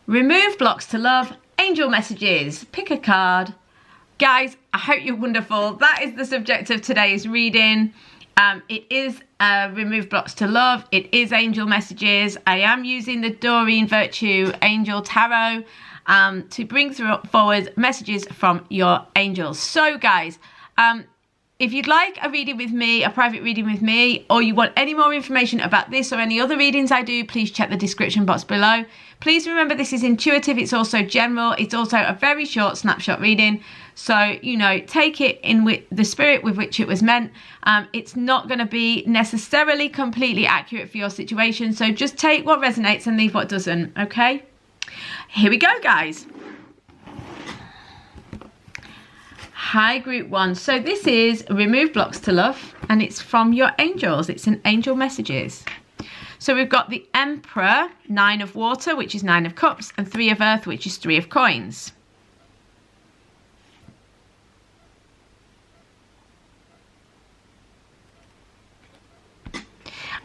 Remove blocks to love, angel messages. Pick a card. Guys, I hope you're wonderful. That is the subject of today's reading. It is remove blocks to love. It is angel messages. I am using the Doreen Virtue Angel Tarot to bring forward messages from your angels. So guys, if you'd like a reading with me, a private reading with me, or you want any more information about this or any other readings I do, please check the description box below. Please remember this is intuitive, it's also general, it's also a very short snapshot reading. So, you know, take it in with the spirit with which it was meant. It's not going to be necessarily completely accurate for your situation. So just take what resonates and leave what doesn't, okay? Here we go, guys. Hi, group one. So this is Remove Blocks to Love, and it's from your angels. It's an angel messages. So we've got the Emperor, 9 of Water, which is 9 of Cups, and 3 of Earth, which is 3 of Coins.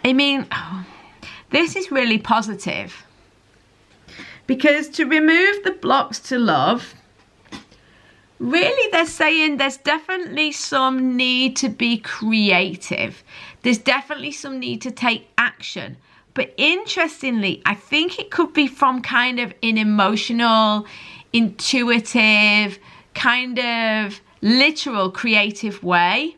I mean, this is really positive, because to remove the blocks to love, really they're saying there's definitely some need to be creative. There's definitely some need to take action. But interestingly, I think it could be from kind of an emotional, intuitive, kind of literal creative way.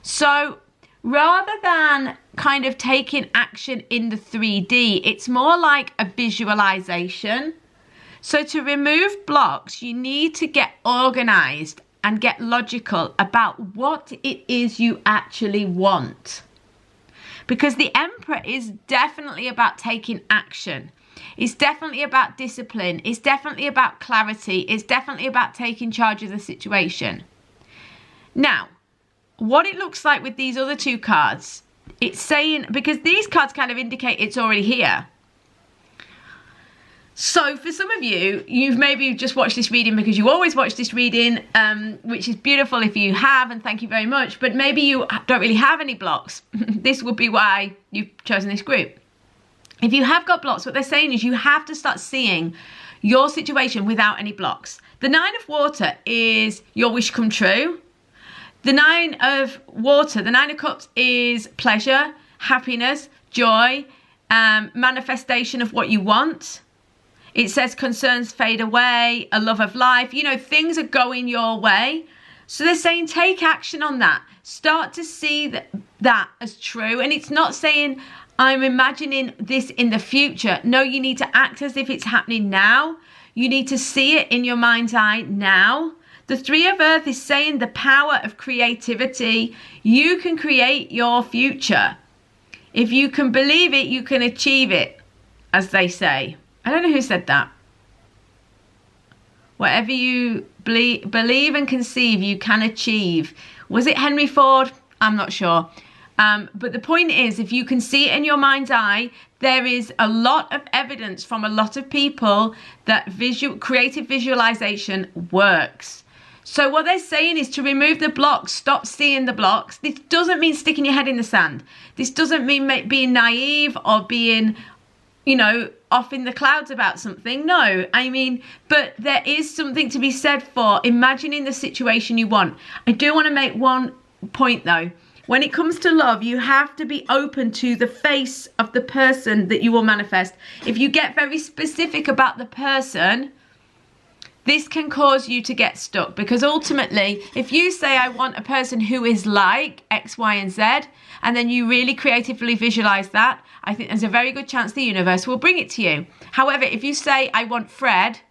So rather than kind of taking action in the 3D, it's more like a visualization. So to remove blocks, you need to get organized and get logical about what it is you actually want. Because the Emperor is definitely about taking action. It's definitely about discipline. It's definitely about clarity. It's definitely about taking charge of the situation. Now, what it looks like with these other two cards, it's saying, because these cards kind of indicate it's already here. So for some of you, you've maybe just watched this reading because you always watch this reading, which is beautiful if you have, and thank you very much. But maybe you don't really have any blocks. This would be why you've chosen this group. If you have got blocks, what they're saying is you have to start seeing your situation without any blocks. The 9 of Water is your wish come true. The 9 of Water, the 9 of Cups is pleasure, happiness, joy, manifestation of what you want. It says concerns fade away, a love of life. You know, things are going your way. So they're saying take action on that. Start to see that as true. And it's not saying I'm imagining this in the future. No, you need to act as if it's happening now. You need to see it in your mind's eye now. The 3 of Earth is saying the power of creativity. You can create your future. If you can believe it, you can achieve it, as they say. I don't know who said that. Whatever you believe and conceive, you can achieve. Was it Henry Ford? I'm not sure. But the point is, if you can see it in your mind's eye, there is a lot of evidence from a lot of people that creative visualization works. So what they're saying is to remove the blocks, stop seeing the blocks. This doesn't mean sticking your head in the sand. This doesn't mean being naive or being, you know, off in the clouds about something. No, I mean, but there is something to be said for imagining the situation you want. I do want to make one point though. When it comes to love, you have to be open to the face of the person that you will manifest. If you get very specific about the person, this can cause you to get stuck, because ultimately, if you say, I want a person who is like X, Y, and Z, and then you really creatively visualize that, I think there's a very good chance the universe will bring it to you. However, if you say, I want Fred,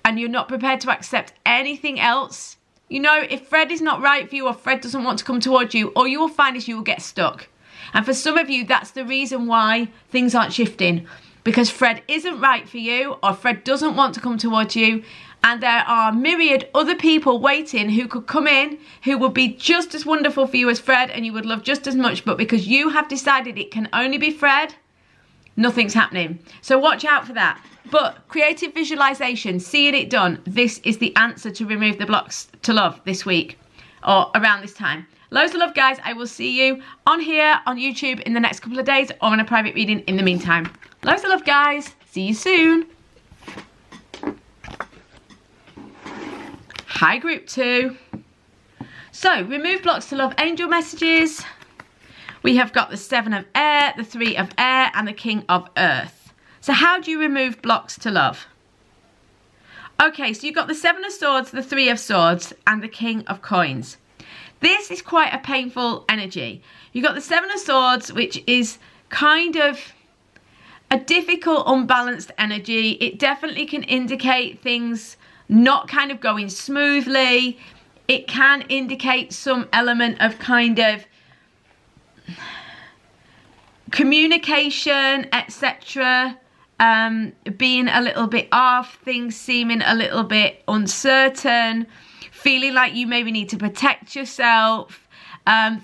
and you're not prepared to accept anything else, you know, if Fred is not right for you, or Fred doesn't want to come towards you, all you will find is you will get stuck. And for some of you, that's the reason why things aren't shifting. Because Fred isn't right for you, or Fred doesn't want to come towards you, and there are myriad other people waiting who could come in, who would be just as wonderful for you as Fred, and you would love just as much, but because you have decided it can only be Fred, nothing's happening. So watch out for that. But creative visualization, seeing it done, this is the answer to remove the blocks to love this week, or around this time. Loads of love, guys. I will see you on here on YouTube in the next couple of days or in a private reading in the meantime. Loads of love, guys. See you soon. Hi, group 2. So, remove blocks to love angel messages. We have got the 7 of air, the 3 of air, and the King of earth. So, how do you remove blocks to love? Okay, so you've got the 7 of swords, the 3 of swords, and the King of coins. This is quite a painful energy. You've got the 7 of swords, which is kind of a difficult, unbalanced energy. It definitely can indicate things not kind of going smoothly. It can indicate some element of kind of communication, etc. Being a little bit off, things seeming a little bit uncertain, feeling like you maybe need to protect yourself,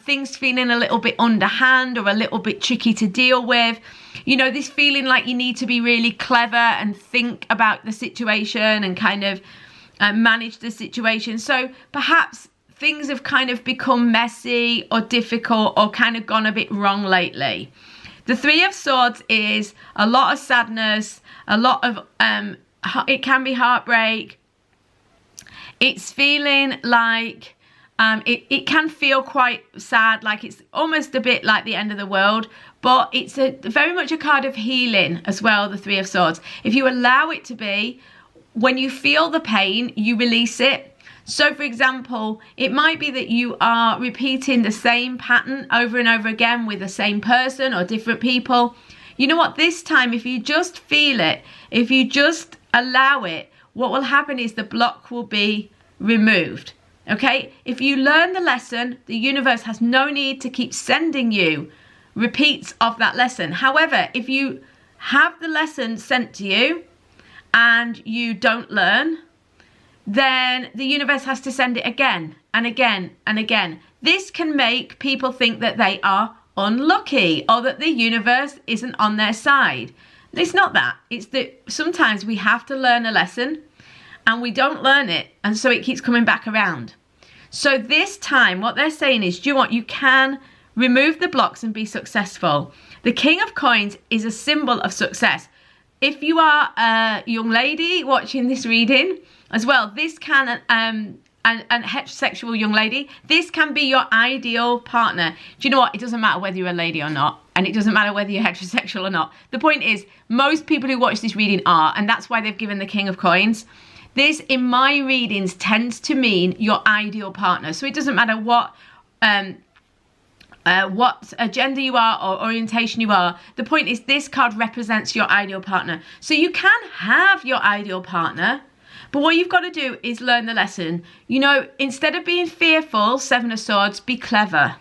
things feeling a little bit underhand or a little bit tricky to deal with. You know, this feeling like you need to be really clever and think about the situation and kind of manage the situation. So perhaps things have kind of become messy or difficult or kind of gone a bit wrong lately. The 3 of swords is a lot of sadness, a lot of, it can be heartbreak. It's feeling like, it can feel quite sad, like it's almost a bit like the end of the world, but it's very much a card of healing as well, the 3 of swords. If you allow it to be, when you feel the pain, you release it. So for example, it might be that you are repeating the same pattern over and over again with the same person or different people. You know what, this time, if you just feel it, if you just allow it, what will happen is the block will be removed. Okay, if you learn the lesson, the universe has no need to keep sending you repeats of that lesson. However, if you have the lesson sent to you and you don't learn, then the universe has to send it again and again and again. This can make people think that they are unlucky or that the universe isn't on their side. It's not that. It's that sometimes we have to learn a lesson and we don't learn it, and so it keeps coming back around. So this time, what they're saying is, do you know what? You can remove the blocks and be successful. The King of Coins is a symbol of success. If you are a young lady watching this reading as well, this can, and heterosexual young lady, this can be your ideal partner. Do you know what? It doesn't matter whether you're a lady or not, and it doesn't matter whether you're heterosexual or not. The point is, most people who watch this reading are, and that's why they've given the King of Coins. This, in my readings, tends to mean your ideal partner. So it doesn't matter what gender you are or orientation you are. The point is, this card represents your ideal partner. So you can have your ideal partner, but what you've got to do is learn the lesson. You know, instead of being fearful, 7 of Swords, be clever.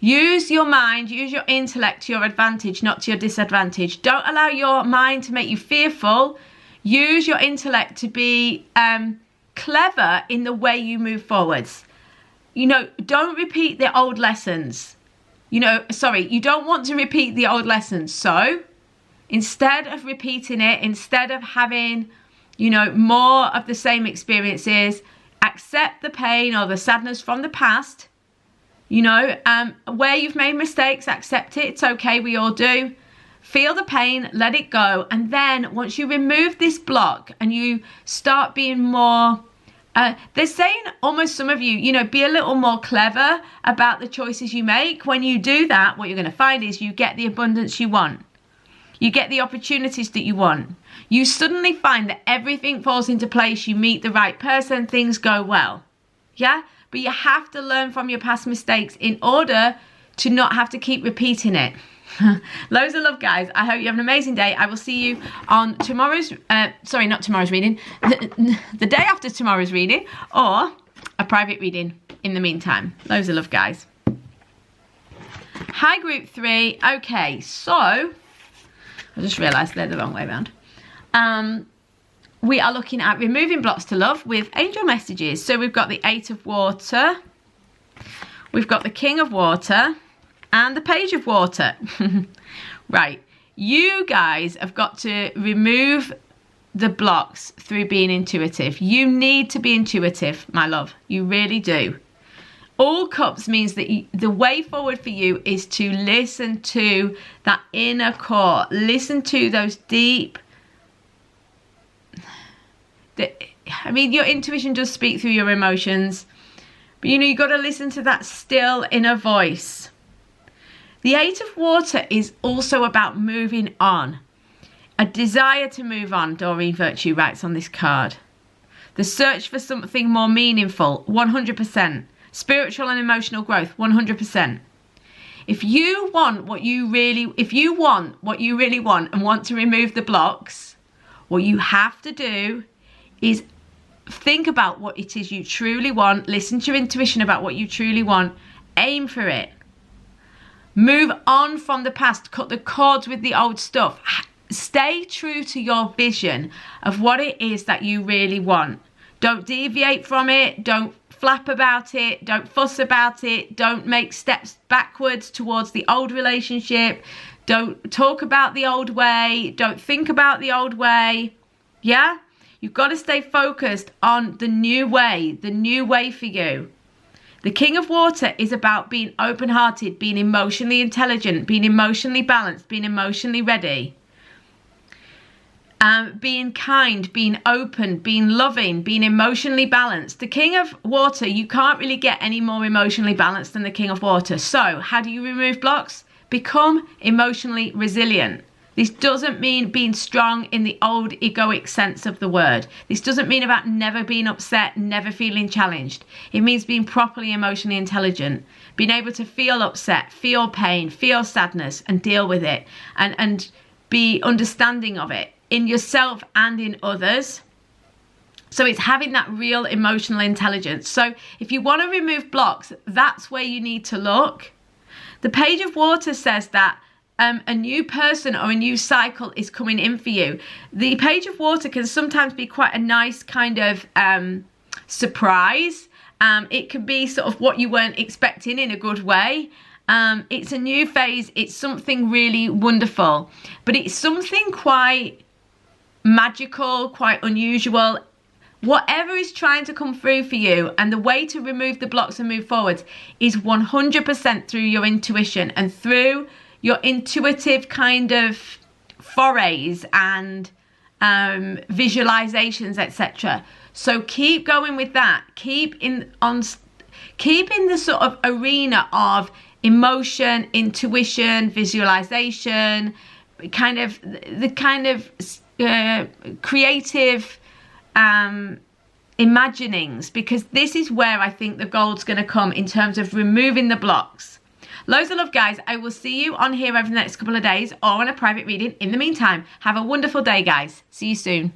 Use your mind, use your intellect to your advantage, not to your disadvantage. Don't allow your mind to make you fearful. Use your intellect to be clever in the way you move forwards. You know, don't repeat the old lessons. You don't want to repeat the old lessons. So instead of repeating it, instead of having, you know, more of the same experiences, accept the pain or the sadness from the past. You know, where you've made mistakes, accept it. It's okay, we all do. Feel the pain, let it go. And then once you remove this block and you start being more, they're saying almost some of you, you know, be a little more clever about the choices you make. When you do that, what you're going to find is you get the abundance you want. You get the opportunities that you want. You suddenly find that everything falls into place. You meet the right person, things go well. Yeah? But you have to learn from your past mistakes in order to not have to keep repeating it. Loads of love, guys. I hope you have an amazing day. I will see you on tomorrow's, not tomorrow's reading, the day after tomorrow's reading, or a private reading in the meantime. Loads of love, guys. Hi, group 3. Okay, so I just realised they're the wrong way around. We are looking at removing blocks to love with angel messages. So we've got the 8 of water, we've got the King of water, and the Page of water. Right, you guys have got to remove the blocks through being intuitive. You need to be intuitive, my love. You really do. All cups means that the way forward for you is to listen to that inner core. Listen to those deep... your intuition does speak through your emotions. But you've got to listen to that still inner voice. The Eight of Water is also about moving on. A desire to move on, Doreen Virtue writes on this card. The search for something more meaningful, 100%. Spiritual and emotional growth, 100%. If you want what you really want and want to remove the blocks, what you have to do is think about what it is you truly want. Listen to your intuition about what you truly want. Aim for it. Move on from the past. Cut the cords with the old stuff. Stay true to your vision of what it is that you really want. Don't deviate from it. Don't flap about it. Don't fuss about it. Don't make steps backwards towards the old relationship. Don't talk about the old way. Don't think about the old way. Yeah? You've got to stay focused on the new way for you. The King of Water is about being open-hearted, being emotionally intelligent, being emotionally balanced, being emotionally ready. Being kind, being open, being loving, being emotionally balanced. The King of Water, you can't really get any more emotionally balanced than the King of Water. So, how do you remove blocks? Become emotionally resilient. This doesn't mean being strong in the old egoic sense of the word. This doesn't mean about never being upset, never feeling challenged. It means being properly emotionally intelligent, being able to feel upset, feel pain, feel sadness, and deal with it, and be understanding of it in yourself and in others. So it's having that real emotional intelligence. So if you want to remove blocks, that's where you need to look. The Page of Water says that a new person or a new cycle is coming in for you. The Page of Water can sometimes be quite a nice kind of surprise. It can be sort of what you weren't expecting in a good way. It's a new phase. It's something really wonderful, but it's something quite magical, quite unusual. Whatever is trying to come through for you, and the way to remove the blocks and move forward is 100% through your intuition and through your intuitive kind of forays and visualizations, etc. So keep going with that. Keep in the sort of arena of emotion, intuition, visualization, the kind of creative imaginings, because this is where I think the gold's going to come in terms of removing the blocks. Loads of love, guys. I will see you on here over the next couple of days or on a private reading. In the meantime, have a wonderful day, guys. See you soon.